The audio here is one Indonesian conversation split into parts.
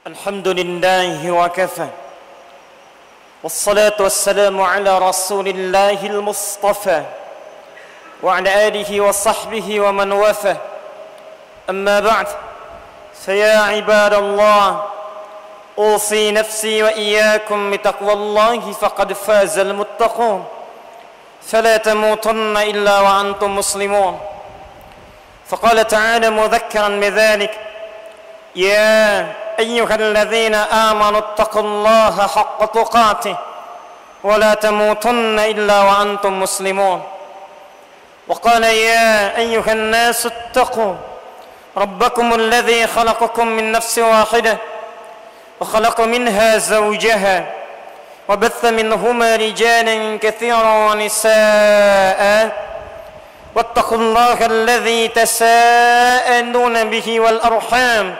الحمد لله وكفى والصلاة والسلام على رسول الله المصطفى وعلى آله وصحبه ومن وفى أما بعد فيا عباد الله أوصي نفسي وإياكم بتقوى الله فقد فاز المتقون فلا تموتن إلا وأنتم مسلمون فقال تعالى مذكرا بذلك يا أيها الذين آمنوا اتقوا الله حق تقاته ولا تموتن إلا وأنتم مسلمون وقال يا أيها الناس اتقوا ربكم الذي خلقكم من نفس واحدة وخلق منها زوجها وبث منهما رجالا كثيرا ونساء واتقوا الله الذي تساءلون به والأرحام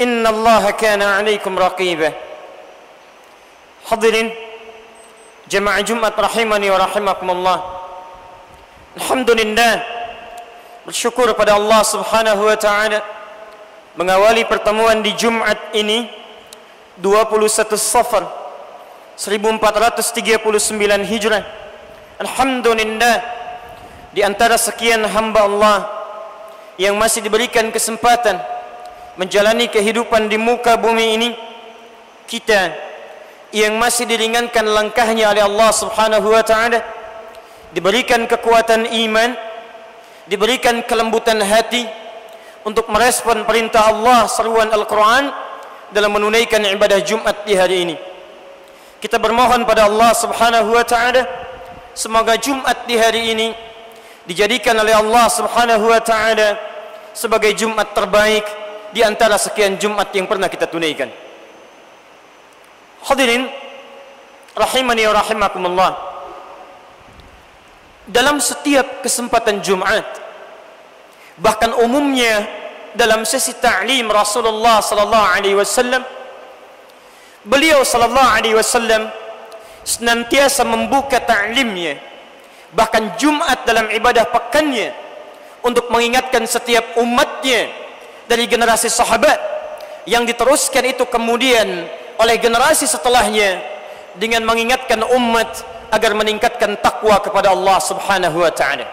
إن الله كان عليكم رقيبا. Hadirin jemaah Jumat rahimani wa rahimakumullah. Alhamdulillah, bersyukur pada Allah Subhanahu wa taala mengawali pertemuan di Jumat ini 21 Safar 1439 Hijrah. Alhamdulillah, di antara sekian hamba Allah yang masih diberikan kesempatan menjalani kehidupan di muka bumi ini, kita yang masih diringankan langkahnya oleh Allah Subhanahu wa taala, diberikan kekuatan iman, diberikan kelembutan hati untuk merespon perintah Allah, seruan Al-Quran dalam menunaikan ibadah Jumat di hari ini. Kita bermohon pada Allah Subhanahu wa taala semoga Jumat di hari ini dijadikan oleh Allah Subhanahu wa taala sebagai Jumat terbaik di antara sekian Jumat yang pernah kita tunaikan. Hadirin rahimani wa rahimakumullah. Dalam setiap kesempatan Jumat, bahkan umumnya dalam sesi ta'lim Rasulullah sallallahu alaihi wasallam, beliau sallallahu alaihi wasallam senantiasa membuka ta'limnya, bahkan Jumat dalam ibadah pekannya, untuk mengingatkan setiap umatnya dari generasi sahabat yang diteruskan itu kemudian oleh generasi setelahnya, dengan mengingatkan umat agar meningkatkan takwa kepada Allah Subhanahu wa taala.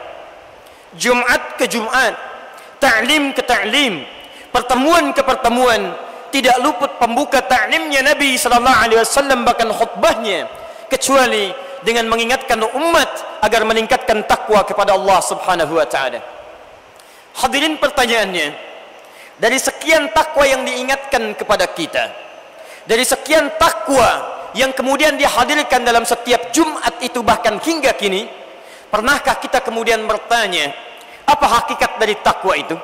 Jumat ke Jumat, ta'lim ke ta'lim, pertemuan ke pertemuan, tidak luput pembuka ta'limnya Nabi sallallahu alaihi wasallam, bahkan khutbahnya, kecuali dengan mengingatkan umat agar meningkatkan takwa kepada Allah Subhanahu wa taala. Hadirin, pertanyaannya, dari sekian takwa yang diingatkan kepada kita, dari sekian takwa yang kemudian dihadirkan dalam setiap Jumat itu, bahkan hingga kini, pernahkah kita kemudian bertanya, apa hakikat dari takwa itu?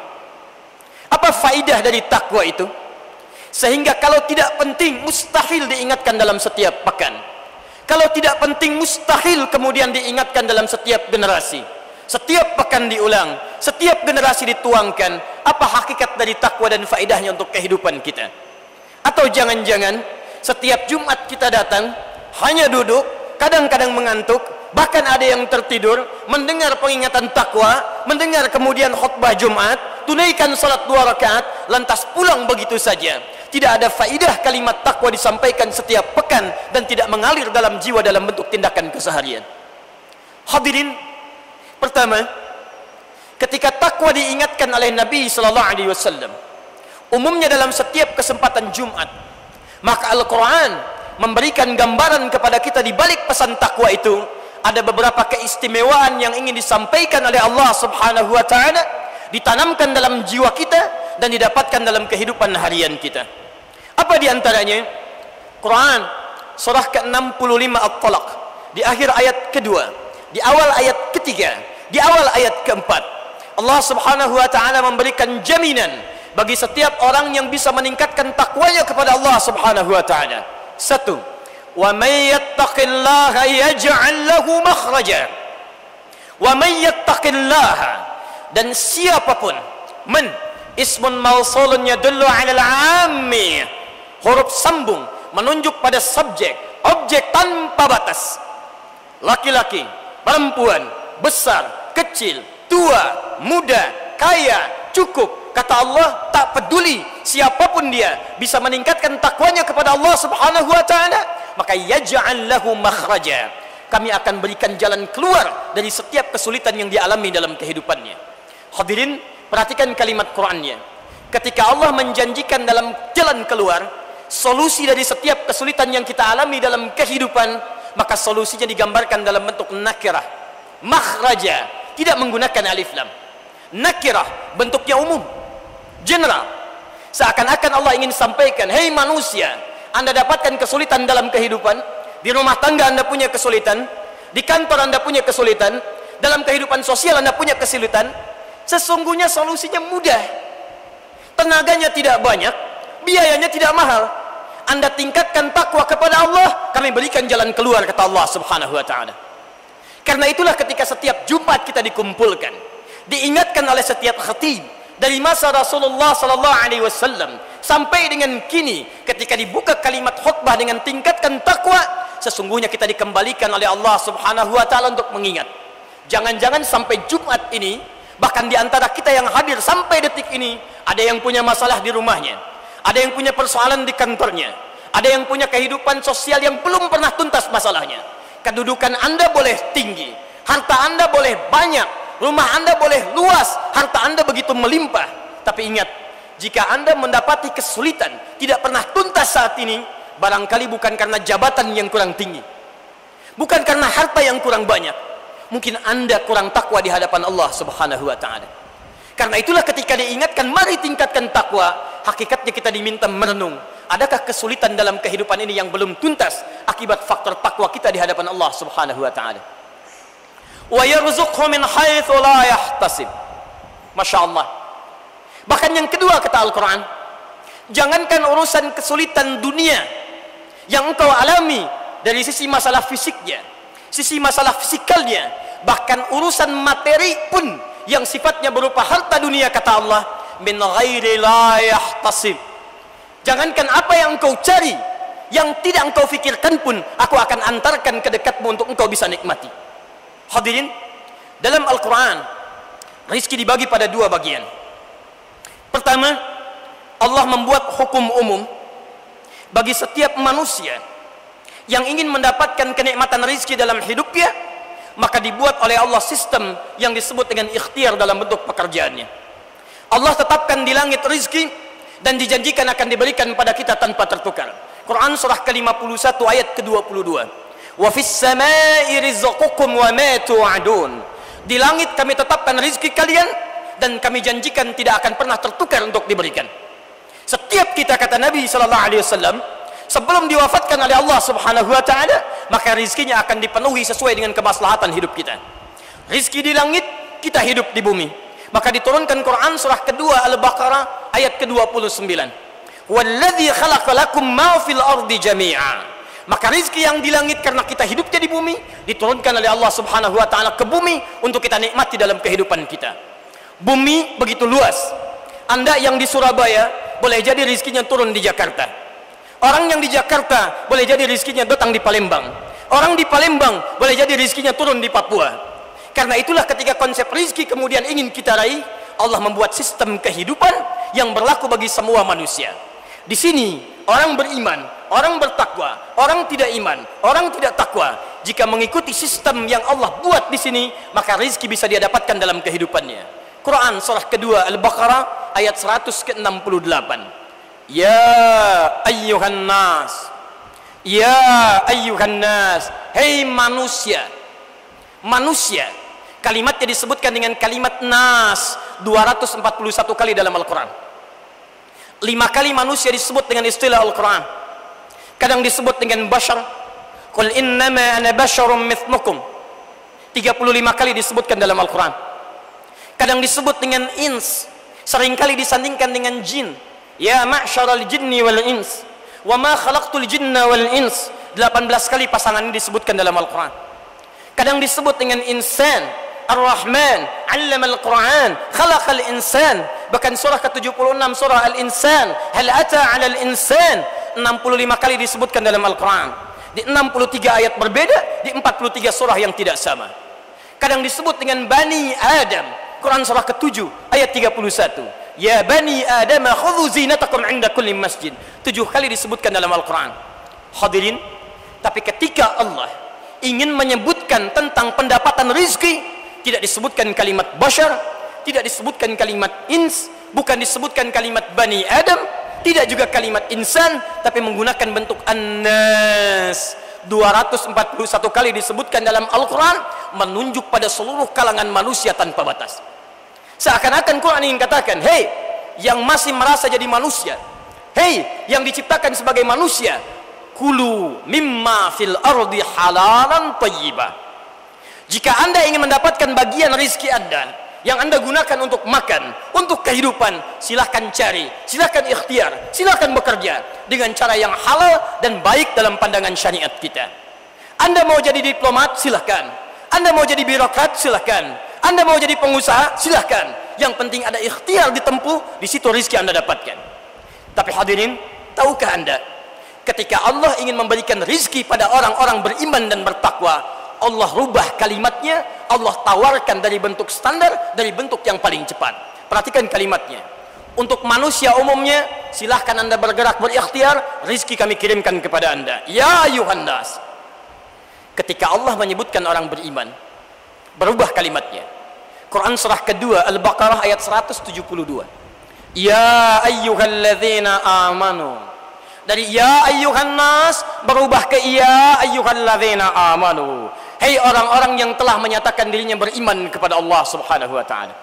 Apa faidah dari takwa itu? Sehingga kalau tidak penting, mustahil diingatkan dalam setiap pekan. Kalau tidak penting, mustahil kemudian diingatkan dalam setiap generasi. Setiap pekan diulang, setiap generasi dituangkan. Apa hakikat dari takwa dan faedahnya untuk kehidupan kita? Atau jangan-jangan setiap Jumat kita datang hanya duduk, kadang-kadang mengantuk, bahkan ada yang tertidur, mendengar pengingatan takwa, mendengar kemudian khutbah Jumat, tunaikan salat 2 rakaat, lantas pulang begitu saja. Tidak ada faedah kalimat takwa disampaikan setiap pekan dan tidak mengalir dalam jiwa dalam bentuk tindakan keseharian. Hadirin, pertama, ketika takwa diingatkan oleh Nabi sallallahu alaihi wasallam, umumnya dalam setiap kesempatan Jumat, maka Al-Quran memberikan gambaran kepada kita di balik pesan takwa itu ada beberapa keistimewaan yang ingin disampaikan oleh Allah Subhanahu wa taala, ditanamkan dalam jiwa kita dan didapatkan dalam kehidupan harian kita. Apa di antaranya? Quran surah ke-65 At-Talaq, di akhir ayat kedua, di awal ayat ketiga, di awal ayat keempat, Allah Subhanahu wa taala memberikan jaminan bagi setiap orang yang bisa meningkatkan takwanya kepada Allah Subhanahu wa taala. Satu, wa may yattaqillaha yaj'al lahu makhraja. Wa may yattaqillaha, dan siapapun, man ismun mausulun yadullu 'ala al-'ammi, huruf sambung menunjuk pada subjek, objek tanpa batas. Laki-laki, perempuan, besar, kecil, tua, muda, kaya, cukup, kata Allah, tak peduli siapapun dia bisa meningkatkan takwanya kepada Allah Subhanahu wa taala, maka yaj'al lahu makhraja, kami akan berikan jalan keluar dari setiap kesulitan yang dialami dalam kehidupannya. Hadirin, perhatikan kalimat Qur'annya. Ketika Allah menjanjikan dalam jalan keluar, solusi dari setiap kesulitan yang kita alami dalam kehidupan, maka solusinya digambarkan dalam bentuk nakirah, makhraja, tidak menggunakan alif lam. Nakirah bentuknya umum, general. Seakan-akan Allah ingin sampaikan, hei manusia, Anda dapatkan kesulitan dalam kehidupan, di rumah tangga Anda punya kesulitan, di kantor Anda punya kesulitan, dalam kehidupan sosial Anda punya kesulitan, sesungguhnya solusinya mudah. Tenaganya tidak banyak, biayanya tidak mahal. Anda tingkatkan takwa kepada Allah, kami berikan jalan keluar, kata Allah Subhanahu wa taala. Karena itulah ketika setiap Jumat kita dikumpulkan, diingatkan oleh setiap khatib dari masa Rasulullah sallallahu alaihi wasallam sampai dengan kini, ketika dibuka kalimat khutbah dengan tingkatkan takwa, sesungguhnya kita dikembalikan oleh Allah Subhanahu wa taala untuk mengingat. Jangan-jangan sampai Jumat ini, bahkan di antara kita yang hadir sampai detik ini, ada yang punya masalah di rumahnya, ada yang punya persoalan di kantornya, ada yang punya kehidupan sosial yang belum pernah tuntas masalahnya. Kedudukan Anda boleh tinggi, harta Anda boleh banyak, rumah Anda boleh luas, harta Anda begitu melimpah, tapi ingat, jika Anda mendapati kesulitan tidak pernah tuntas saat ini, barangkali bukan karena jabatan yang kurang tinggi, bukan karena harta yang kurang banyak, mungkin Anda kurang takwa di hadapan Allah Subhanahu wa taala. Karena itulah ketika diingatkan mari tingkatkan takwa, hakikatnya kita diminta merenung, adakah kesulitan dalam kehidupan ini yang belum tuntas akibat faktor takwa kita di hadapan Allah Subhanahu wa taala. Wa yarzuqhu min haitsu la yahtasib. Masya Allah. Bahkan yang kedua kata Al-Quran, jangankan urusan kesulitan dunia yang engkau alami dari sisi masalah fisiknya, sisi masalah fisikalnya, bahkan urusan materi pun yang sifatnya berupa harta dunia, kata Allah, min ghairi la yahtasib. Jangankan apa yang engkau cari, yang tidak engkau fikirkan pun, aku akan antarkan ke dekatmu untuk engkau bisa nikmati. Hadirin, dalam Al-Quran rizki dibagi pada dua bagian. Pertama, Allah membuat hukum umum bagi setiap manusia yang ingin mendapatkan kenikmatan rizki dalam hidupnya, maka dibuat oleh Allah sistem yang disebut dengan ikhtiar dalam bentuk pekerjaannya. Allah tetapkan di langit rizki dan dijanjikan akan diberikan pada kita tanpa tertukar. Quran surah ke-51 ayat ke-22. Wa fis samai rizqukum wa ma tu'adun. Di langit kami tetapkan rizki kalian dan kami janjikan tidak akan pernah tertukar untuk diberikan. Setiap kita, kata Nabi sallallahu alaihi wasallam, sebelum diwafatkan oleh Allah Subhanahu wa taala, maka rizkinya akan dipenuhi sesuai dengan kemaslahatan hidup kita. Rizki di langit, kita hidup di bumi. Maka diturunkan Quran surah kedua Al-Baqarah ayat ke-29. Walladzi khalaqa lakum ma fil ardi jami'a. Maka rizki yang di langit karena kita hidupnya di bumi, diturunkan oleh Allah Subhanahu wa taala ke bumi untuk kita nikmati dalam kehidupan kita. Bumi begitu luas. Anda yang di Surabaya boleh jadi rizkinya turun di Jakarta. Orang yang di Jakarta boleh jadi rizkinya datang di Palembang. Orang di Palembang boleh jadi rizkinya turun di Papua. Karena itulah ketika konsep rizki kemudian ingin kita raih, Allah membuat sistem kehidupan yang berlaku bagi semua manusia. Di sini orang beriman, orang bertakwa, orang tidak iman, orang tidak takwa, jika mengikuti sistem yang Allah buat di sini, maka rizki bisa dia dapatkan dalam kehidupannya. Quran surah kedua Al-Baqarah ayat 168. Ya ayyuhan nas, ya ayyuhan nas, hei manusia. Manusia, kalimatnya disebutkan dengan kalimat nas 241 kali dalam Al-Quran. 5 kali manusia disebut dengan istilah Al-Quran. Kadang disebut dengan bashar, qul innama ana basharum mithlukum, 35 kali disebutkan dalam Al-Quran. Kadang disebut dengan ins, seringkali disandingkan dengan jin. Ya ma'syaral jinni wal ins wa ma khalaqtul jinna wal ins, 18 kali pasangan ini disebutkan dalam Al-Quran. Kadang disebut dengan insan, Ar-Rahman 'allamal Qur'an, khalaqal insan. Bahkan surah ke-76 surah Al-Insan, hal ata 'alal insan, 65 kali disebutkan dalam Al-Quran. Di 63 ayat berbeda, di 43 surah yang tidak sama. Kadang disebut dengan Bani Adam, Quran surah ke-7 ayat 31. ya bani Adam khudhu zinatakum 'inda kulli masjid. 7 kali disebutkan dalam Al-Quran. Hadirin, tapi ketika Allah ingin menyebutkan tentang pendapatan rizki, tidak disebutkan kalimat bashar, tidak disebutkan kalimat ins, bukan disebutkan kalimat bani Adam, tidak juga kalimat insan, tapi menggunakan bentuk an-nas. 241 kali disebutkan dalam Al-Quran, menunjuk pada seluruh kalangan manusia tanpa batas. Seakan-akan Quran ingin katakan, hei yang masih merasa jadi manusia, hei yang diciptakan sebagai manusia, kulu mimma fil ardi halalan tayyiba. Jika anda ingin mendapatkan bagian rizki anda yang anda gunakan untuk makan, untuk kehidupan, silahkan cari, silahkan ikhtiar, silahkan bekerja dengan cara yang halal dan baik dalam pandangan syariat kita. Anda mau jadi diplomat, silahkan. Anda mau jadi birokrat, silahkan. Anda mau jadi pengusaha, silahkan. Yang penting ada ikhtiar ditempuh, di situ rizki anda dapatkan. Tapi hadirin, tahukah anda, ketika Allah ingin memberikan rizki pada orang-orang beriman dan bertakwa, Allah rubah kalimatnya, Allah tawarkan dari bentuk standar, dari bentuk yang paling cepat. Perhatikan kalimatnya. Untuk manusia umumnya, silahkan anda bergerak berikhtiar, rizki kami kirimkan kepada anda. Ya ayuhan nas. Ketika Allah menyebutkan orang beriman, berubah kalimatnya. Quran surah kedua Al-Baqarah ayat 172. Ya ayyuhalladzina amanu. Dari ya ayyuhan nas berubah ke ya ayyuhalladzina amanu. Hei orang-orang yang telah menyatakan dirinya beriman kepada Allah Subhanahu wa taala.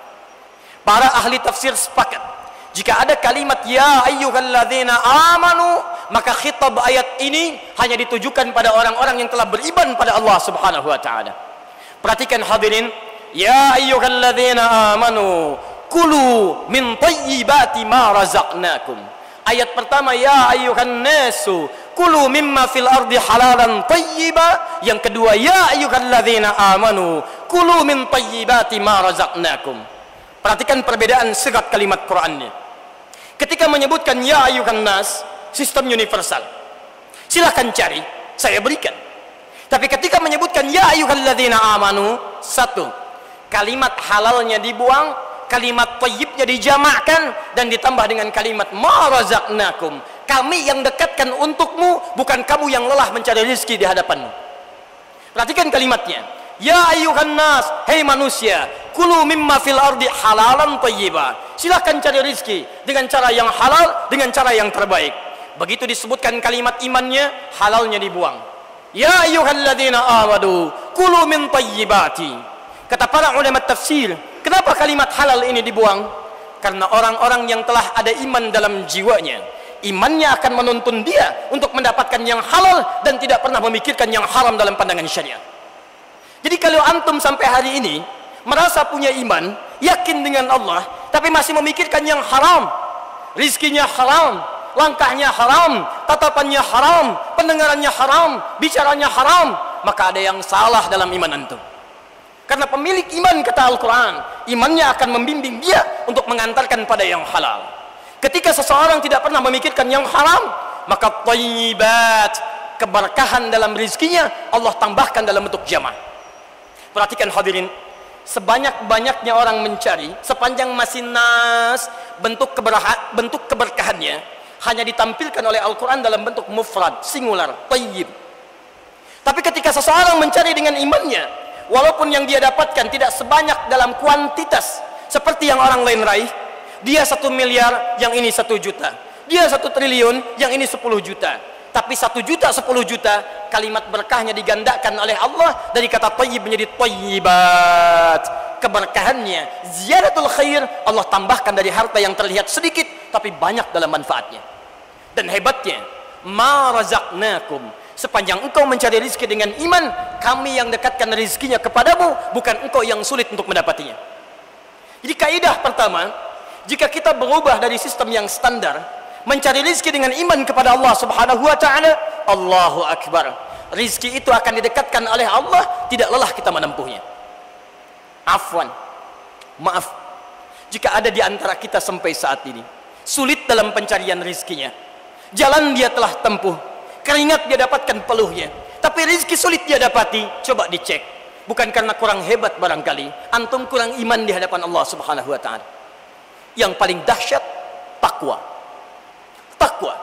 Para ahli tafsir sepakat, jika ada kalimat ya ayyuhalladzina amanu, maka khitab ayat ini hanya ditujukan pada orang-orang yang telah beriman pada Allah Subhanahu wa taala. Perhatikan hadirin, ya ayyuhalladzina amanu kulu min thayyibati ma razaqnakum. Ayat pertama ya ayyuhan nasu kulu mimma fil ardi halalan tayyiba. Yang kedua ya ayyuhalladzina amanu kulu min tayyibati ma razaqnakum. Perhatikan perbedaan serat kalimat Qur'annya. Ketika menyebutkan ya ayyuhan nas, sistem universal, silahkan cari, saya berikan. Tapi ketika menyebutkan ya ayyuhalladzina amanu, satu, kalimat halalnya dibuang, kalimat thayyibnya dijamakkan dan ditambah dengan kalimat ma razaqnakum. Kami yang dekatkan untukmu, bukan kamu yang lelah mencari rezeki di hadapanmu. Perhatikan kalimatnya. Ya ayyuhan nas, hei manusia, kulu mimma fil ardi halalan thayyiba. Silahkan cari rezeki dengan cara yang halal, dengan cara yang terbaik. Begitu disebutkan kalimat imannya, halalnya dibuang. Ya ayyuhalladzina amanu kulu min thayyibati. Kata para ulama tafsir, kenapa kalimat halal ini dibuang? Karena orang-orang yang telah ada iman dalam jiwanya, imannya akan menuntun dia untuk mendapatkan yang halal dan tidak pernah memikirkan yang haram dalam pandangan syariat. Jadi kalau antum sampai hari ini merasa punya iman, yakin dengan Allah, tapi masih memikirkan yang haram, rizkinya haram, langkahnya haram, tatapannya haram, pendengarannya haram, bicaranya haram, maka ada yang salah dalam iman antum. Karena pemilik iman, kata Al-Quran, imannya akan membimbing dia untuk mengantarkan pada yang halal. Ketika seseorang tidak pernah memikirkan yang haram, maka thayyibat, keberkahan dalam rizkinya Allah tambahkan dalam bentuk jamaah. Perhatikan hadirin, sebanyak-banyaknya orang mencari, sepanjang masih nas, bentuk keberkahannya hanya ditampilkan oleh Al-Quran dalam bentuk mufrad, singular, tayyib. Tapi ketika seseorang mencari dengan imannya, walaupun yang dia dapatkan tidak sebanyak dalam kuantitas seperti yang orang lain raih, dia 1 miliar, yang ini 1 juta, dia 1 triliun, yang ini 10 juta, tapi 1 juta 10 juta, kalimat berkahnya digandakan oleh Allah dari kata thayyib menjadi thayyibat. Keberkahannya, ziyadatul khair, Allah tambahkan dari harta yang terlihat sedikit tapi banyak dalam manfaatnya. Dan hebatnya, ma razaqnakum, sepanjang engkau mencari rezeki dengan iman, kami yang dekatkan rezekinya kepadamu, bukan engkau yang sulit untuk mendapatinya. Jadi kaidah pertama, jika kita berubah dari sistem yang standar, mencari rezeki dengan iman kepada Allah Subhanahu wa taala, Allahu akbar, rezeki itu akan didekatkan oleh Allah, tidak lelah kita menempuhnya. Afwan, maaf, jika ada di antara kita sampai saat ini sulit dalam pencarian rezekinya, jalan dia telah tempuh, keringat dia dapatkan peluhnya, tapi rezeki sulit dia dapati, coba dicek, bukan karena kurang hebat barangkali, antum kurang iman di hadapan Allah Subhanahu wa taala. Yang paling dahsyat takwa. Takwa.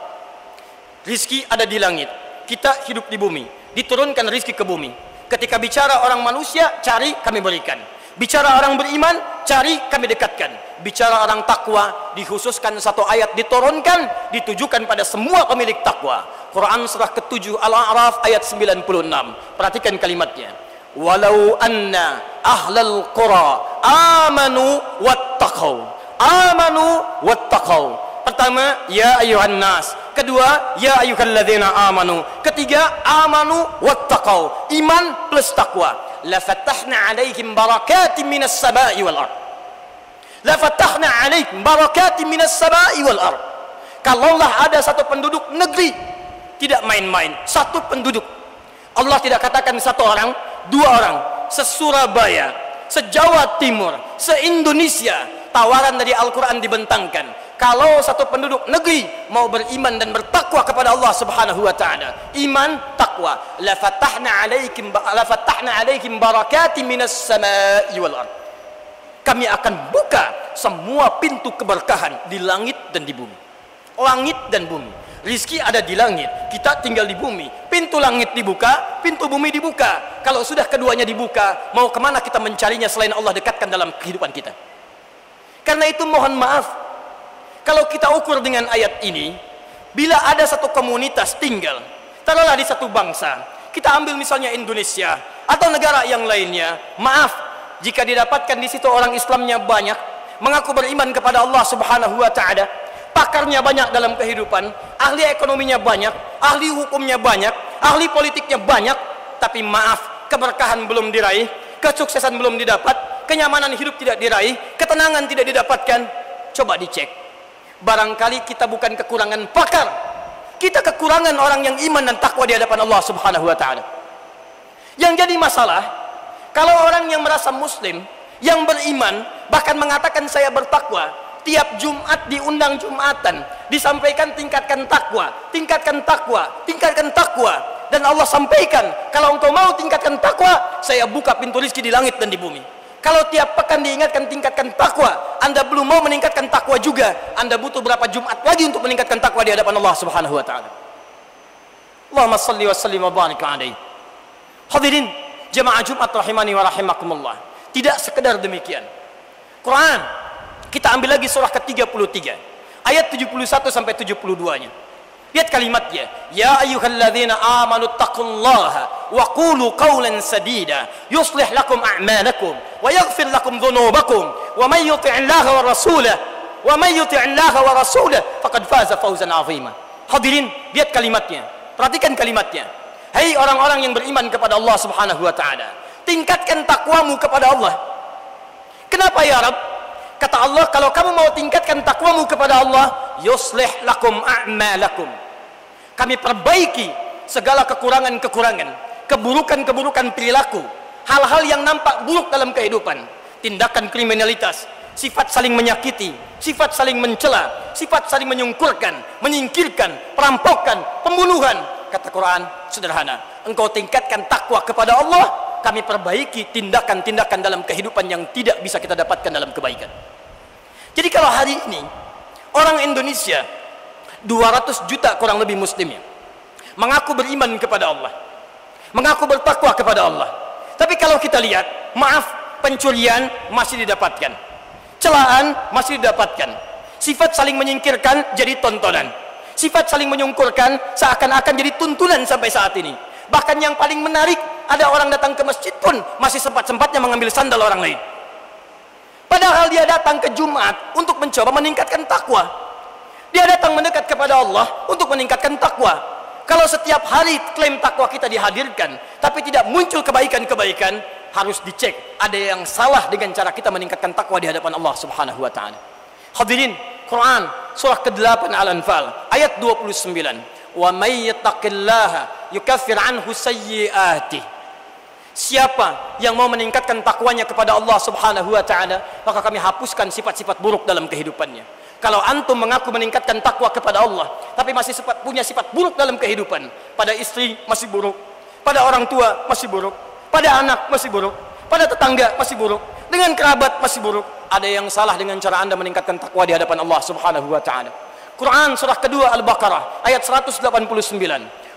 Rizki ada di langit, kita hidup di bumi, diturunkan rizki ke bumi. Ketika bicara orang manusia, cari kami berikan. Bicara orang beriman, cari kami dekatkan. Bicara orang takwa, dikhususkan satu ayat diturunkan, ditujukan pada semua pemilik takwa. Quran surah ke-7 Al-A'raf ayat 96. Perhatikan kalimatnya. Walau anna ahlal qura amanu wattaqau. Amanu wattaqau. Pertama, ya ayuhan nas. Kedua, ya ayyuhalladzina amanu. Ketiga, amanu wattaqau. Iman plus takwa. La fatahna 'alaihim barakatin minas sama'i wal ard. La fatahna 'alaihim barakatin minas sama'i wal ard. Kalaulah ada satu penduduk negeri, tidak main-main, satu penduduk. Allah tidak katakan satu orang, dua orang, se-Surabaya, se-Jawa Timur, se-Indonesia. Tawaran dari Al-Quran dibentangkan. Kalau satu penduduk negeri mau beriman dan bertakwa kepada Allah Subhanahu wa taala, iman, takwa, la fatahna 'alaihim barakatin minas sama'i wal ard. Kami akan buka semua pintu keberkahan di langit dan di bumi. Langit dan bumi. Rizki ada di langit, kita tinggal di bumi. Pintu langit dibuka, pintu bumi dibuka. Kalau sudah keduanya dibuka, mau kemana kita mencarinya selain Allah dekatkan dalam kehidupan kita? Karena itu mohon maaf, kalau kita ukur dengan ayat ini, bila ada satu komunitas tinggal, taruhlah di satu bangsa, kita ambil misalnya Indonesia atau negara yang lainnya, maaf, jika didapatkan di situ orang Islamnya banyak, mengaku beriman kepada Allah Subhanahu wa taala, pakarnya banyak dalam kehidupan, ahli ekonominya banyak, ahli hukumnya banyak, ahli politiknya banyak, tapi maaf, keberkahan belum diraih, kesuksesan belum didapat, kenyamanan hidup tidak diraih, ketenangan tidak didapatkan. Coba dicek. Barangkali kita bukan kekurangan pakar, kita kekurangan orang yang iman dan takwa di hadapan Allah Subhanahu wa taala. Yang jadi masalah, kalau orang yang merasa muslim, yang beriman, bahkan mengatakan saya bertakwa, tiap Jumat diundang Jumatan, disampaikan tingkatkan takwa, tingkatkan takwa, tingkatkan takwa, dan Allah sampaikan, kalau engkau mau tingkatkan takwa, saya buka pintu rizki di langit dan di bumi. Kalau tiap pekan diingatkan tingkatkan takwa, Anda belum mau meningkatkan takwa juga, Anda butuh berapa Jumat lagi untuk meningkatkan takwa di hadapan Allah Subhanahu wa taala. Allahumma shalli wa sallim wa barik alaihi. Hadirin jemaah Jumat rahimani wa rahimakumullah. Tidak sekedar demikian. Quran kita ambil lagi surah ke-33 ayat 71 sampai 72-nya. Lihat kalimatnya, ya ayyuhalladzina amanu taqullaha wa qulu qawlan sadida yuslih lakum a'malakum wa yaghfir lakum dhunubakum wa may yuti'illaha wa rasulahu faqad faza fawzan 'azima. Hadirin, lihat kalimatnya, perhatikan kalimatnya. Hai orang-orang yang beriman kepada Allah Subhanahu wa taala, tingkatkan takwamu kepada Allah. Kenapa ya Rabb? Kata Allah, kalau kamu mau tingkatkan takwamu kepada Allah, yuslih lakum a'malakum. Kami perbaiki segala kekurangan-kekurangan, keburukan-keburukan perilaku, hal-hal yang nampak buruk dalam kehidupan, tindakan kriminalitas, sifat saling menyakiti, sifat saling mencela, sifat saling menyungkurkan, menyingkirkan, perampokan, pembunuhan. Kata Quran sederhana, engkau tingkatkan takwa kepada Allah, kami perbaiki tindakan-tindakan dalam kehidupan yang tidak bisa kita dapatkan dalam kebaikan. Jadi kalau hari ini orang Indonesia 200 juta kurang lebih muslimnya mengaku beriman kepada Allah, mengaku bertakwa kepada Allah, tapi kalau kita lihat, maaf, pencurian masih didapatkan, celaan masih didapatkan, sifat saling menyingkirkan jadi tontonan, sifat saling menyungkurkan seakan-akan jadi tuntunan sampai saat ini. Bahkan yang paling menarik, ada orang datang ke masjid pun masih sempat-sempatnya mengambil sandal orang lain, padahal dia datang ke Jumat untuk mencoba meningkatkan takwa. Dia datang mendekat kepada Allah untuk meningkatkan takwa. Kalau setiap hari klaim takwa kita dihadirkan tapi tidak muncul kebaikan-kebaikan, harus dicek ada yang salah dengan cara kita meningkatkan takwa di hadapan Allah Subhanahu wa taala. Hadirin, Quran surah ke-8 Al-Anfal ayat 29. Wa may yattaqillaha yukaffir anhu sayyi'atih. Siapa yang mau meningkatkan takwanya kepada Allah Subhanahu wa taala, maka kami hapuskan sifat-sifat buruk dalam kehidupannya. Kalau antum mengaku meningkatkan takwa kepada Allah tapi masih punya sifat buruk dalam kehidupan, pada istri masih buruk, pada orang tua masih buruk, pada anak masih buruk, pada tetangga masih buruk, Dengan kerabat masih buruk. Ada yang salah dengan cara Anda meningkatkan takwa di hadapan Allah Subhanahu wa taala. Quran surah kedua Al-Baqarah ayat 189.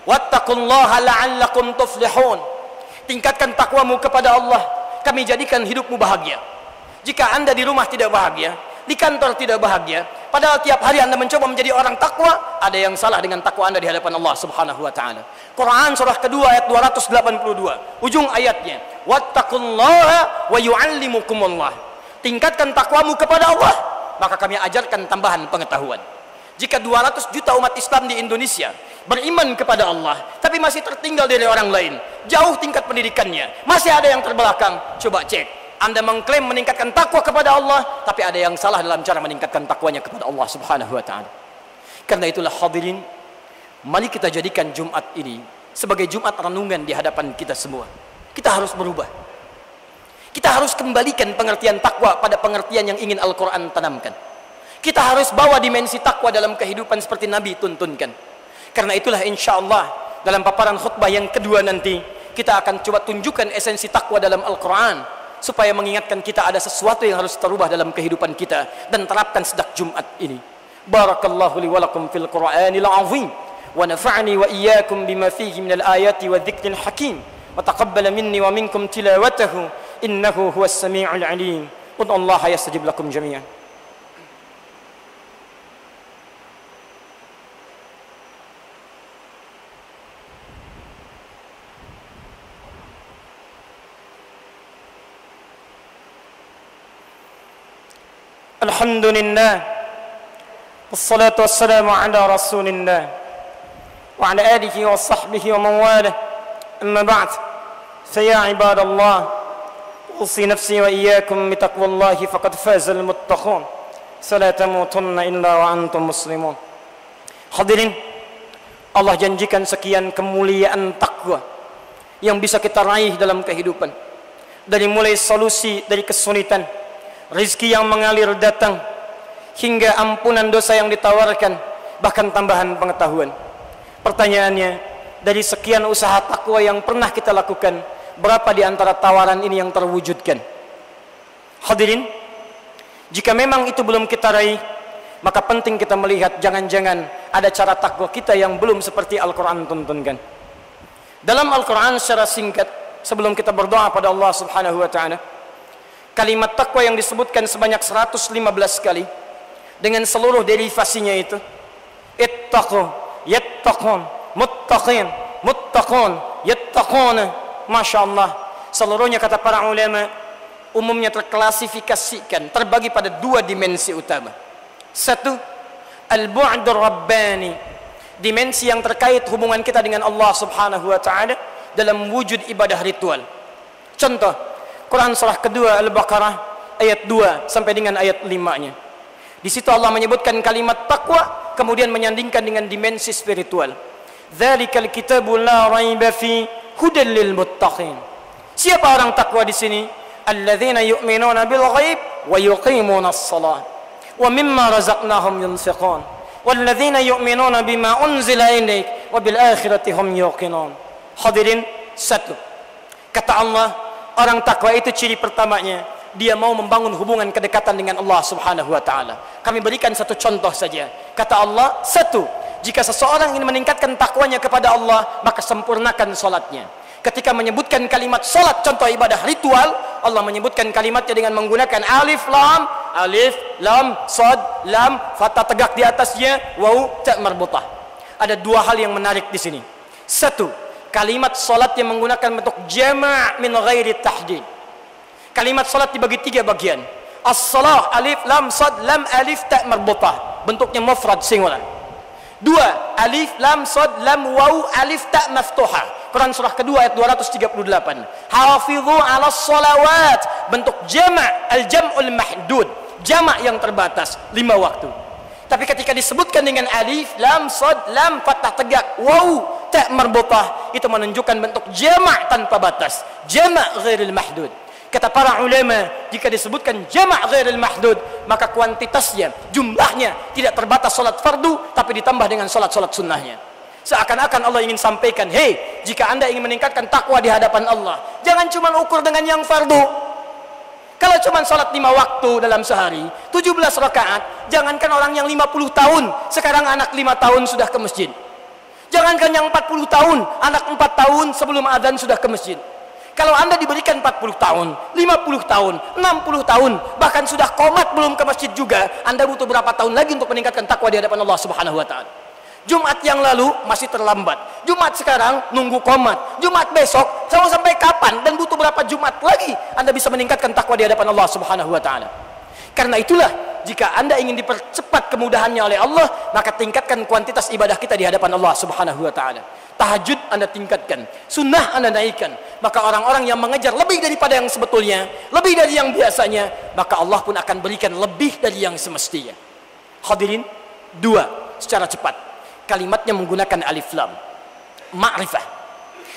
Wattaqullaha la'allakum tuflihun. Tingkatkan takwamu kepada Allah, kami jadikan hidupmu bahagia. Jika Anda di rumah tidak bahagia, di kantor tidak bahagia, padahal tiap hari Anda mencoba menjadi orang takwa, ada yang salah dengan takwa Anda di hadapan Allah Subhanahu wa taala. Quran surah kedua ayat 282, ujung ayatnya, wattaqullaha wa yu'allimukumullah. Tingkatkan takwamu kepada Allah, maka kami ajarkan tambahan pengetahuan. Jika 200 juta umat Islam di Indonesia beriman kepada Allah, tapi masih tertinggal dari orang lain, jauh tingkat pendidikannya, masih ada yang terbelakang, coba cek. Anda mengklaim meningkatkan takwa kepada Allah, tapi ada yang salah dalam cara meningkatkan takwanya kepada Allah Subhanahu wa taala. Karena itulah hadirin, mari kita jadikan Jumat ini sebagai Jumat renungan di hadapan kita semua. Kita harus berubah. Kita harus kembalikan pengertian takwa pada pengertian yang ingin Al-Quran tanamkan. Kita harus bawa dimensi takwa dalam kehidupan seperti Nabi tuntunkan. Karena itulah insya Allah dalam paparan khutbah yang kedua nanti, kita akan coba tunjukkan esensi takwa dalam Al-Quran, supaya mengingatkan kita ada sesuatu yang harus terubah dalam kehidupan kita dan terapkan sejak Jumat ini. Barakallahu li wa lakum fil Qur'anil azim wa nafa'ani wa iyyakum bima fihi minal ayati wa dzikril hakim wa taqabbala minni wa minkum tilawatahu innahu huwas samiul alim. Wallahi yastajib lakum jami'an. Alhamdulillah, wassalatu wassalamu ala rasulillah wa ala alihi wa sahbihi wa mawalah. Amma ba'd, faya ibadallah, usi nafsi wa iyyakum bitaqwallahi faqad fazal muttaqun. Fala tamutunna illa wa antum muslimun. Hadirin, Allah janjikan sekian kemuliaan takwa yang bisa kita raih dalam kehidupan. Dari mulai solusi dari kesulitan, rezeki yang mengalir datang, hingga ampunan dosa yang ditawarkan, bahkan tambahan pengetahuan. Pertanyaannya, dari sekian usaha takwa yang pernah kita lakukan, berapa di antara tawaran ini yang terwujudkan? Hadirin, jika memang itu belum kita raih, maka penting kita melihat jangan-jangan ada cara takwa kita yang belum seperti Al-Quran tuntunkan. Dalam Al-Quran secara singkat, sebelum kita berdoa pada Allah Subhanahu wa ta'ala, kalimat takwa yang disebutkan sebanyak 115 kali dengan seluruh derivasinya itu, ittaqu, yattaqun, muttaqin, muttaqun, yattaquna. Masya Allah, seluruhnya kata para ulama umumnya terklasifikasikan, terbagi pada dua dimensi utama. Satu, al-bu'dur rabbani, dimensi yang terkait hubungan kita dengan Allah Subhanahu wa ta'ala dalam wujud ibadah ritual. Contoh, Quran surah kedua Al-Baqarah ayat 2 sampai dengan ayat 5-nya. Di situ Allah menyebutkan kalimat takwa, kemudian menyandingkan dengan dimensi spiritual. Dzalikal kitabu la raiba fi hudal lil muttaqin. Siapa orang takwa di sini? Alladzina yu'minuna bil ghaib wa yuqimuna as-shalah wa mimma razaqnahum yunfiqun. Walladzina yu'minuna bima unzila ilaik wa bil akhirati hum yuqinun. Hadirin, satu. Kata Allah, orang takwa itu ciri pertamanya, dia mau membangun hubungan kedekatan dengan Allah Subhanahu wa ta'ala. Kami berikan satu contoh saja. Kata Allah, satu, jika seseorang ingin meningkatkan takwanya kepada Allah, maka sempurnakan solatnya. Ketika menyebutkan kalimat solat, contoh ibadah ritual, Allah menyebutkan kalimatnya dengan menggunakan alif, lam, sod, lam, fathah tegak di atasnya, waw, ta marbutah. Ada dua hal yang menarik di sini. Satu, kalimat solat yang menggunakan bentuk jama' min ghairi tahdid. Kalimat solat dibagi tiga bagian. As-salah, alif, lam, sad, lam, alif, ta' marbutah. Bentuknya mufrad, singular. Dua, alif, lam, sad, lam, waw, alif, ta' maftuhah. Quran surah kedua ayat 238. Hafidhu ala salawat. Bentuk jama', al-jam'ul mahdud. Jama' yang terbatas, 5 waktu. Tapi ketika disebutkan dengan alif, lam, sad, lam, fathah tegak, waw, ta' marbutah, itu menunjukkan bentuk jama' tanpa batas. Jama' ghairil mahdud. Kata para ulama, jika disebutkan jama' ghairil mahdud, maka kuantitasnya, jumlahnya tidak terbatas salat fardu, tapi ditambah dengan salat-salat sunnahnya. Seakan-akan Allah ingin sampaikan, hei, jika anda ingin meningkatkan takwa di hadapan Allah, jangan cuma ukur dengan yang fardu. Kalau cuma sholat 5 waktu dalam sehari, 17 rakaat, jangankan orang yang 50 tahun, sekarang anak 5 tahun sudah ke masjid. Jangankan yang 40 tahun, anak 4 tahun sebelum adzan sudah ke masjid. Kalau Anda diberikan 40 tahun, 50 tahun, 60 tahun, bahkan sudah komat belum ke masjid juga, Anda butuh berapa tahun lagi untuk meningkatkan takwa di hadapan Allah Subhanahu wa taala? Jumat yang lalu masih terlambat. Jumat sekarang nunggu komat. Jumat besok sampai kapan dan butuh berapa Jumat lagi Anda bisa meningkatkan takwa di hadapan Allah Subhanahu wa taala? Karena itulah, jika Anda ingin dipercepat kemudahannya oleh Allah, maka tingkatkan kuantitas ibadah kita di hadapan Allah Subhanahu wa taala. Tahajud Anda tingkatkan, sunnah Anda naikkan. Maka orang-orang yang mengejar lebih daripada yang sebetulnya, lebih dari yang biasanya, maka Allah pun akan berikan lebih dari yang semestinya. Hadirin, 2 secara cepat. Kalimatnya menggunakan alif lam. Ma'rifah.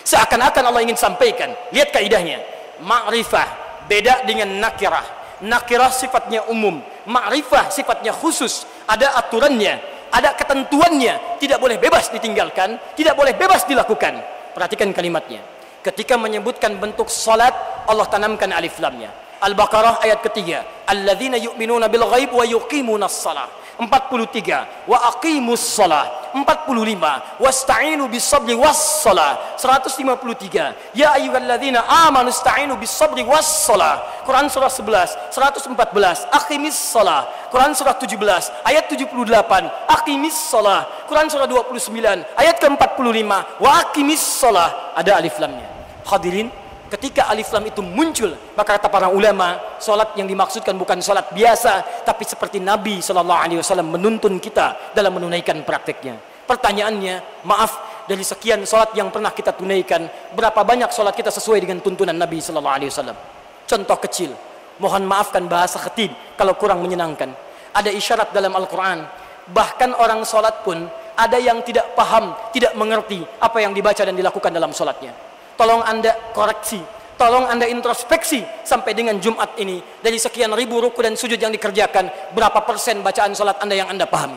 Seakan-akan Allah ingin sampaikan, lihat kaidahnya. Ma'rifah beda dengan nakirah. Nakirah sifatnya umum, ma'rifah sifatnya khusus, ada aturannya, ada ketentuannya, tidak boleh bebas ditinggalkan, tidak boleh bebas dilakukan. Perhatikan kalimatnya. Ketika menyebutkan bentuk salat, Allah tanamkan alif lamnya. Al-Baqarah ayat ketiga, alladzina yu'minuna bil ghaib wa yuqimunas shalah. 43, wa aqimus shalah. 45, wasta'inu bis sabri was shalah. 153, ya ayyuhalladzina amanu ista'inu bis sabri was shalah. Quran surah 11, 114, aqimis shalah. Quran surah 17 ayat 78, aqimis shalah. Quran surah 29 ayat ke-45, wa aqimis shalah. Ada alif lamnya. Hadirin, ketika alif lam itu muncul, maka kata para ulama, salat yang dimaksudkan bukan salat biasa, tapi seperti Nabi SAW menuntun kita dalam menunaikan prakteknya. Pertanyaannya, maaf, dari sekian salat yang pernah kita tunaikan, berapa banyak salat kita sesuai dengan tuntunan Nabi SAW? Contoh kecil, mohon maafkan bahasa khatib kalau kurang menyenangkan. Ada isyarat dalam Al-Quran, bahkan orang salat pun ada yang tidak paham, tidak mengerti apa yang dibaca dan dilakukan dalam salatnya. Tolong Anda koreksi, tolong Anda introspeksi sampai dengan Jumat ini, dari sekian ribu ruku dan sujud yang dikerjakan, berapa persen bacaan salat Anda yang Anda pahami?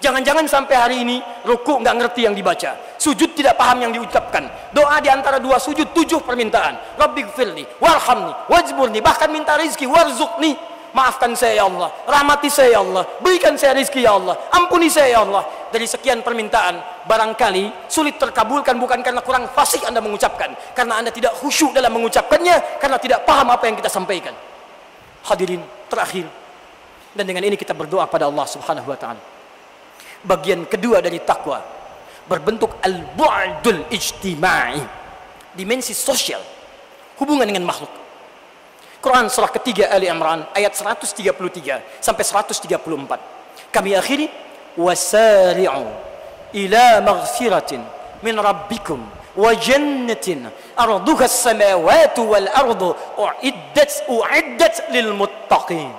Jangan-jangan sampai hari ini ruku nggak ngerti yang dibaca, sujud tidak paham yang diucapkan, doa di antara 2 sujud 7 permintaan, Rabbighfirli warhamni wajburni, bahkan minta rizki, warzuqni, maafkan saya ya Allah, rahmati saya ya Allah, berikan saya rizki ya Allah, ampuni saya ya Allah. Dari sekian permintaan, barangkali sulit terkabulkan bukan karena kurang fasih Anda mengucapkan, karena Anda tidak khusyuk dalam mengucapkannya, karena tidak paham apa yang kita sampaikan. Hadirin, terakhir, dan dengan ini kita berdoa pada Allah Subhanahu wa taala. Bagian kedua dari takwa berbentuk al-bu'dul ijtimai, dimensi sosial, hubungan dengan makhluk. Quran surah ketiga Ali Imran ayat 133 sampai 134. Kami akhiri, wasari'u ila maghfiratin min rabbikum wa jannatin arduha as-samawati wal ardu uiddat lil muttaqin.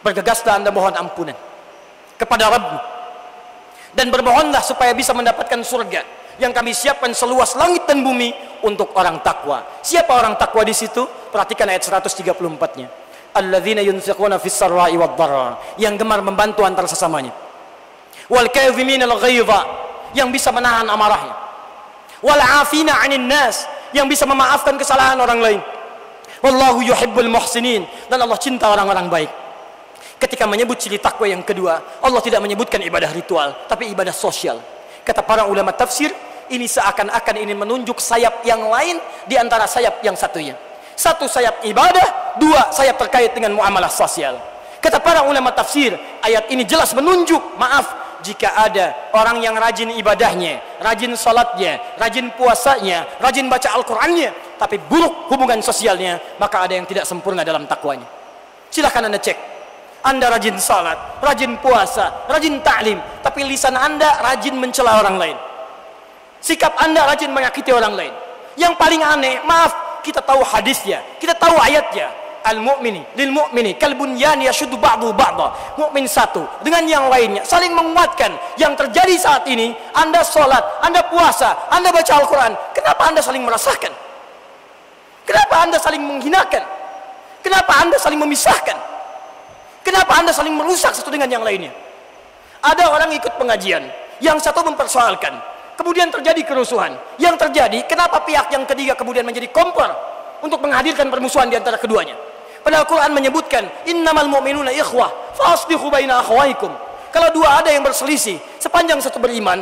Bergegaslah Anda mohon ampunan kepada Rabb dan bermohonlah supaya bisa mendapatkan surga yang kami siapkan seluas langit dan bumi untuk orang takwa. Siapa orang takwa di situ? Perhatikan ayat 134-nya. Alladzina yunfiquna fis sarra'i wad dharra, yang gemar membantu antar sesamanya. Wal kadhiminal ghaidha, yang bisa menahan amarahnya. Wal 'afina 'anil nas, yang bisa memaafkan kesalahan orang lain. Wallahu yuhibbul muhsinin, dan Allah cinta orang-orang baik. Ketika menyebut ciri takwa yang kedua, Allah tidak menyebutkan ibadah ritual, tapi ibadah sosial. Kata para ulama tafsir, ini seakan-akan ini menunjuk sayap yang lain di antara sayap yang satunya. 1 sayap ibadah, 2 sayap terkait dengan muamalah sosial. Kata para ulama tafsir, ayat ini jelas menunjuk, maaf, jika ada orang yang rajin ibadahnya, rajin salatnya, rajin puasanya, rajin baca Al-Qur'annya, tapi buruk hubungan sosialnya, maka ada yang tidak sempurna dalam takwanya. Silahkan Anda cek. Anda rajin salat, rajin puasa, rajin ta'lim, tapi lisan Anda rajin mencela orang lain. Sikap Anda rajin menyakiti orang lain. Yang paling aneh, maaf, kita tahu hadisnya, kita tahu ayatnya. Al-mu'mini lil mu'mini kal bunyan yashuddu ba'du ba'da. Mukmin satu dengan yang lainnya saling menguatkan. Yang terjadi saat ini, Anda salat, Anda puasa, Anda baca Al-Qur'an, kenapa Anda saling merasakan? Kenapa Anda saling menghinakan? Kenapa Anda saling memisahkan? Kenapa Anda saling merusak satu dengan yang lainnya? Ada orang ikut pengajian, yang satu mempersoalkan, kemudian terjadi kerusuhan. Yang terjadi, kenapa pihak yang ketiga kemudian menjadi kompor untuk menghadirkan permusuhan di antara keduanya? Padahal Quran menyebutkan innamal mu'minuna ikhwah faslihu baina akhwaikum. Kalau dua ada yang berselisih, sepanjang satu beriman,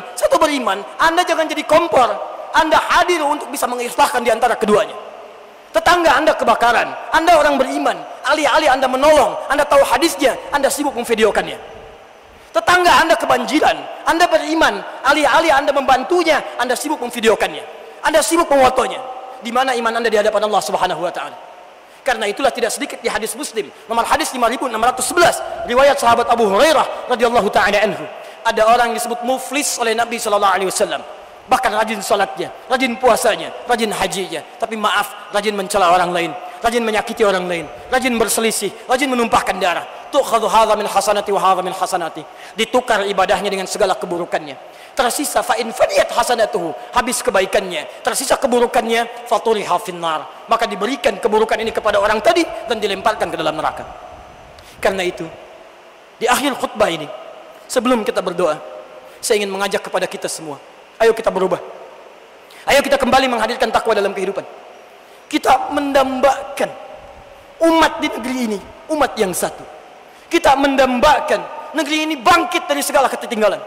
Anda jangan jadi kompor. Anda hadir untuk bisa mengislahkan di antara keduanya. Tetangga Anda kebakaran, Anda orang beriman, alih-alih Anda menolong, Anda tahu hadisnya, Anda sibuk memvideokannya. Tetangga Anda kebanjiran, Anda beriman, alih-alih Anda membantunya, Anda sibuk memvideokannya. Anda sibuk memotonya. Di mana iman Anda di hadapan Allah Subhanahu wa taala? Karena itulah tidak sedikit di hadis Muslim nomor hadis 5611 riwayat sahabat Abu Hurairah radhiyallahu taala anhu, ada orang yang disebut muflis oleh Nabi sallallahu alaihi wasallam, bahkan rajin salatnya, rajin puasanya, rajin hajinya, tapi maaf, rajin mencela orang lain, rajin menyakiti orang lain, rajin berselisih, rajin menumpahkan darah. Tukhadhu hadha min hasanati wa hadha min hasanati, ditukar ibadahnya dengan segala keburukannya. Tersisa fa in faniyat hasanatuhu, habis kebaikannya, tersisa keburukannya, faturiha finnar, maka diberikan keburukan ini kepada orang tadi dan dilemparkan ke dalam neraka. Karena itu, di akhir khutbah ini, sebelum kita berdoa, saya ingin mengajak kepada kita semua, ayo kita berubah. Ayo kita kembali menghadirkan takwa dalam kehidupan. Kita mendambakan umat di negeri ini, umat yang satu. Kita mendambakan negeri ini bangkit dari segala ketertinggalan.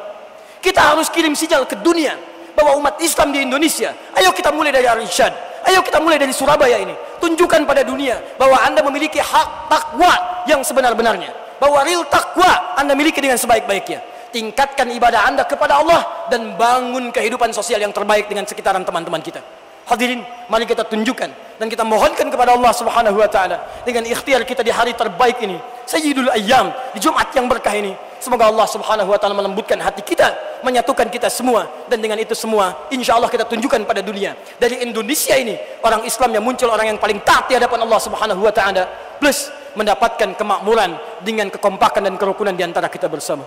Kita harus kirim sinyal ke dunia bahwa umat Islam di Indonesia, ayo kita mulai dari Ar-Rasyad, ayo kita mulai dari Surabaya ini, tunjukkan pada dunia bahwa Anda memiliki hak takwa yang sebenar-benarnya, bahwa real takwa Anda miliki dengan sebaik-baiknya. Tingkatkan ibadah Anda kepada Allah dan bangun kehidupan sosial yang terbaik dengan sekitaran teman-teman kita. Hadirin, mari kita tunjukkan dan kita mohonkan kepada Allah Subhanahu wa taala dengan ikhtiar kita di hari terbaik ini, Sayyidul Ayyam, di Jumat yang berkah ini. Semoga Allah Subhanahu wa taala melembutkan hati kita, menyatukan kita semua, dan dengan itu semua insyaallah kita tunjukkan pada dunia, dari Indonesia ini orang Islam yang muncul orang yang paling taat di hadapan Allah Subhanahu wa taala, plus mendapatkan kemakmuran dengan kekompakan dan kerukunan di antara kita bersama.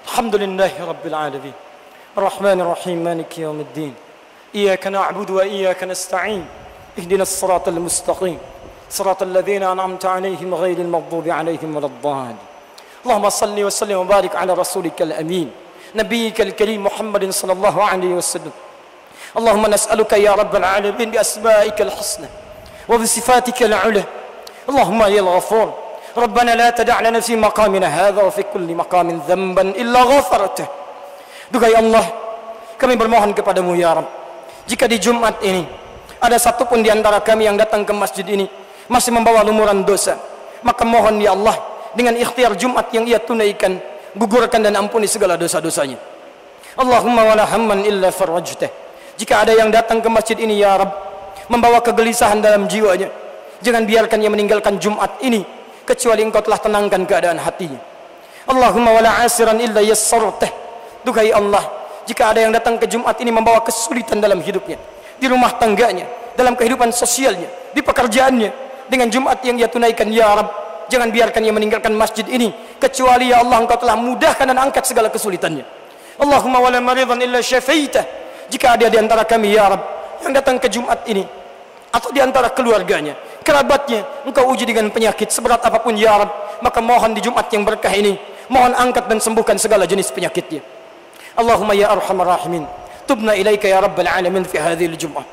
Alhamdulillahirabbil alamin. Arrahmanir rahim, maliki yaumiddin. Iyyaka na'budu wa iyyaka nasta'in. Ihdinas siratal mustaqim. Siratal ladzina an'amta 'alaihim ghairil maghdubi 'alaihim waladdallin. Allahumma salli wa sallim wa barik 'ala rasulikal amin, nabiyyikal karim Muhammadin sallallahu alaihi wasallam. Allahumma nas'aluka ya rabbal alamin bi asma'ikal husna wa bi sifatikal 'ula. Allahumma ya ghafur, Rabbana la tada' lana fi maqamina hadha wa fi kulli maqamin dhanban illa ghafartah. Duhai Allah, kami bermohon kepadamu ya Rabb, jika di Jumat ini ada satupun di antara kami yang datang ke masjid ini masih membawa lumuran dosa, maka mohon ya Allah, dengan ikhtiar Jumat yang ia tunaikan, gugurkan dan ampuni segala dosa-dosanya. Allahumma wala hamman illa farajtah. Jika ada yang datang ke masjid ini ya Rabb membawa kegelisahan dalam jiwanya, jangan biarkan ia meninggalkan Jumat ini kecuali engkau telah tenangkan keadaan hatinya. Allahumma wala asiran illa yassartah. Duhai Allah, jika ada yang datang ke Jumat ini membawa kesulitan dalam hidupnya, di rumah tangganya, dalam kehidupan sosialnya, di pekerjaannya, dengan Jumat yang ia tunaikan ya Rabb, jangan biarkan ia meninggalkan masjid ini kecuali ya Allah engkau telah mudahkan dan angkat segala kesulitannya. Allahumma wala maridan illa syafaitah. Jika ada di antara kami ya Rabb yang datang ke Jumat ini atau di antara keluarganya, kerabatnya, engkau uji dengan penyakit seberat apapun ya Rabb, maka mohon di Jumat yang berkah ini, mohon angkat dan sembuhkan segala jenis penyakitnya. Allahumma ya arhamar rahimin, tubna ilaika ya rabbal alamin fi hadhihi al-jum'ah.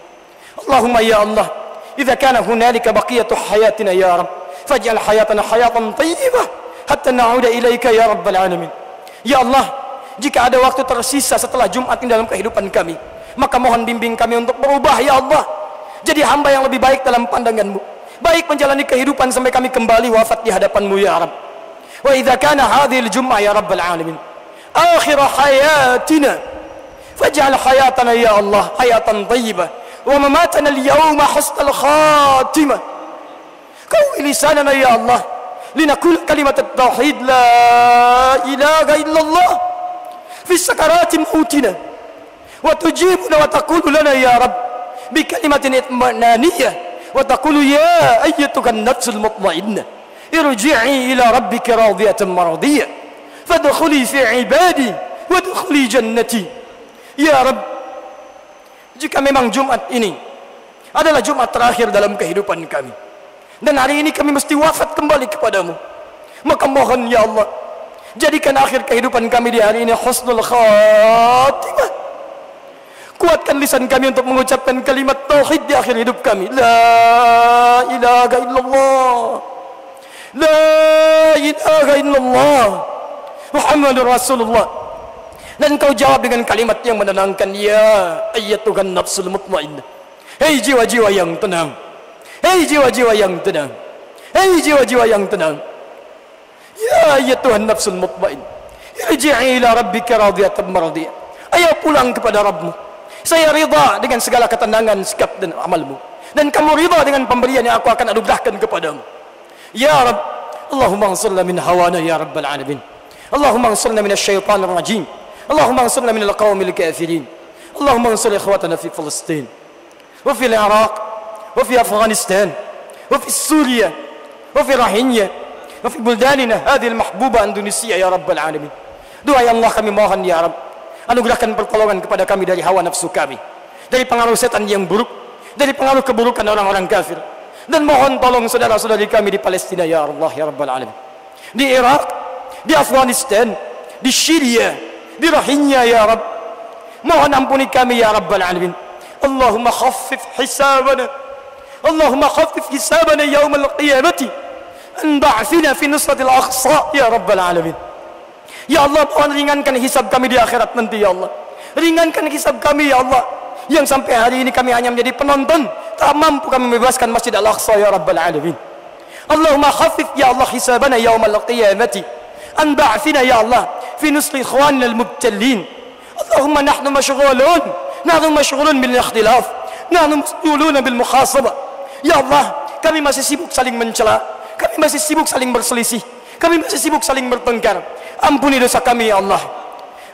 Allahumma ya Allah, idza kana hunalika baqiyatu hayatina ya Rabb, faj'al hayatana hayatan thayyibah hatta na'uda ilaika ya rabbal alamin. Ya Allah, jika ada waktu tersisa setelah Jumat ini dalam kehidupan kami, maka mohon bimbing kami untuk berubah ya Allah, jadi hamba yang lebih baik dalam pandangan-Mu, baik menjalani kehidupan sampai kami kembali wafat di hadapan-Mu ya Rabb. Wa idza kana hadhihi al-jum'ah ya rabbal alamin akhir hayatina, faj'al hayatana ya Allah hayatan thayyibah wa mamatana al-yawma husnal khatimah. Qawi lisanana ya Allah linaqul kalimat at-tauhid la ilaha illallah fi sakarati mautina, wa tujibuna wa taqulu lana ya Rabb bi kalimatin itmananiyah wa taqulu ya ayyatuhan nafsul mutmainnah irji'i ila rabbika radiyatan maradiyah fadkhuli fi ibadi wadkhuli jannati. Ya Rabb, jika memang Jumat ini adalah Jumat terakhir dalam kehidupan kami dan hari ini kami mesti wafat kembali kepadamu, maka mohon ya Allah, jadikan akhir kehidupan kami di hari ini husnul khatimah. Kuatkan lisan kami untuk mengucapkan kalimat tauhid di akhir hidup kami, la ilaha illallah La ilaha illallah Muhammadur Rasulullah. Dan kau jawab dengan kalimat yang menenangkan, ya ayyatuhan nafsul mutmainnah. Hei jiwa-jiwa yang tenang. Hei jiwa-jiwa yang tenang. Hei jiwa-jiwa yang tenang. Ya ayyatuhan nafsul mutmainnah. Irji'i ila rabbika radiyatan mardiyah. Ayo pulang kepada Rabbmu. Saya ridha dengan segala ketenangan sikap dan amalmu. Dan kamu ridha dengan pemberian yang aku akan anugerahkan kepadamu. Ya Rabb, Allahumma ansurna min hawana ya Rabbal alamin. Allahumma ansurna min asyaitanir rajim. Allahumma ansurna min al-qawmil kafirin. Allahumma ansur ikhwatana fi Palestin, wa fi al-Iraq, wa fi Afghanistan, wa fi Syria, wa fi Rohingya, wa fi buldanina hadhihi al-mahbuba Indonesia ya Rabbal alamin. Doa ya Allah kami mohon ya Rabb, anugerahkan pertolongan kepada kami dari hawa nafsu kami, dari pengaruh setan yang buruk, dari pengaruh keburukan orang-orang kafir. Dan mohon tolong saudara-saudari kami di Palestina ya Allah ya Rabbal alamin, di Irak, di Afghanistan, di Syria, di Rohingya ya Rabb. Mohon ampuni kami ya Rabbal alamin. Allahumma khaffif hisabana, Allahumma khaffif hisabana yaumal qiyamati an ba'thina fi nusratil aqsa ya Rabbal alamin. Ya Allah, mohon ringankan hisab kami di akhirat nanti ya Allah. Ringankan hisab kami ya Allah, yang sampai hari ini kami hanya menjadi penonton, tak mampu kami membebaskan Masjid Al-Aqsa ya Rabbal alamin. Allahumma khaffif ya Allah hisabana yaumal qiyamati an ba'thina ya Allah fi nusri ikhwanina al-mubtalin. Allahumma nahnu mashghulun bil ikhtilaf, nahnu mas'ulun bil mukhasabah. Ya Allah, kami masih sibuk saling mencela, kami masih sibuk saling berselisih, kami masih sibuk saling bertengkar. Ampuni dosa kami ya Allah.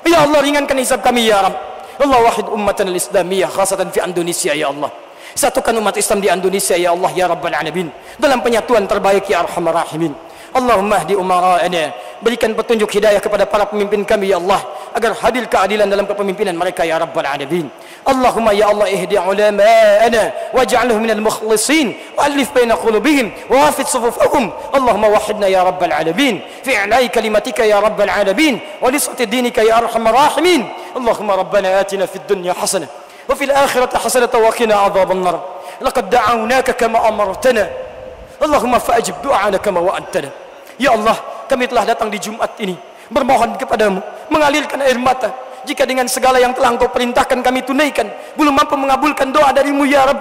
Ya Allah, ringankan hisab kami ya Rabb. Allah wahid ummatan al-islamiyah khasatan fi Indonesia ya Allah. Satukan umat Islam di Indonesia ya Allah ya Rabbal alamin, dalam penyatuan terbaik ya Arhamar Rahimin. Allahumma hdi umara'ana, berikan petunjuk hidayah kepada para pemimpin kami ya Allah, agar hadir keadilan dalam kepemimpinan mereka ya Rabbal alamin. Allahumma ya Allah ihdi ulama'ana waj'alhum minal mukhlisin wa'alif baina qulubihim wa wafid sufufahum. Allahumma wahidna ya Rabbal alamin fi i'la'i kalimatika ya Rabbal alamin wa lisati dinika ya Arhamar Rahimin. Allahumma rabbana atina fid dunya hasanah wa fil akhirati hasanah wa qina adhaban nar. Laqad da'awnaka kama amartana. Allahumma fa'ajib du'ana kama wa'adtana. Ya Allah, kami telah datang di Jumat ini bermohon kepadamu, mengalirkan air mata. Jika dengan segala yang telah Engkau perintahkan kami tunaikan belum mampu mengabulkan doa darimu ya Rabb,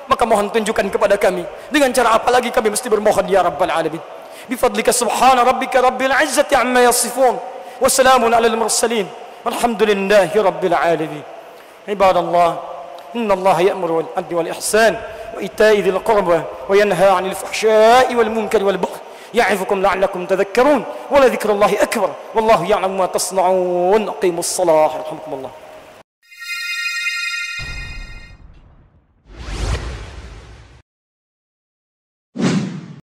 maka mohon tunjukkan kepada kami dengan cara apa lagi kami mesti bermohon ya Rabbal alamin. Bifadlika subhana rabbika rabbil izzati amma yasifun wa salamun alal mursalin walhamdulillahi rabbil alamin. Ibadallah, inna Allah ya'muru bil adli wal ihsan wa ita'i dzil qurba wa yanha 'anil fahsya'i wal munkari wal baghi يعظكم لعلكم تذكرون ولذكر الله أكبر والله يعلم ما تصنعون أقيموا الصلاة رحمكم الله.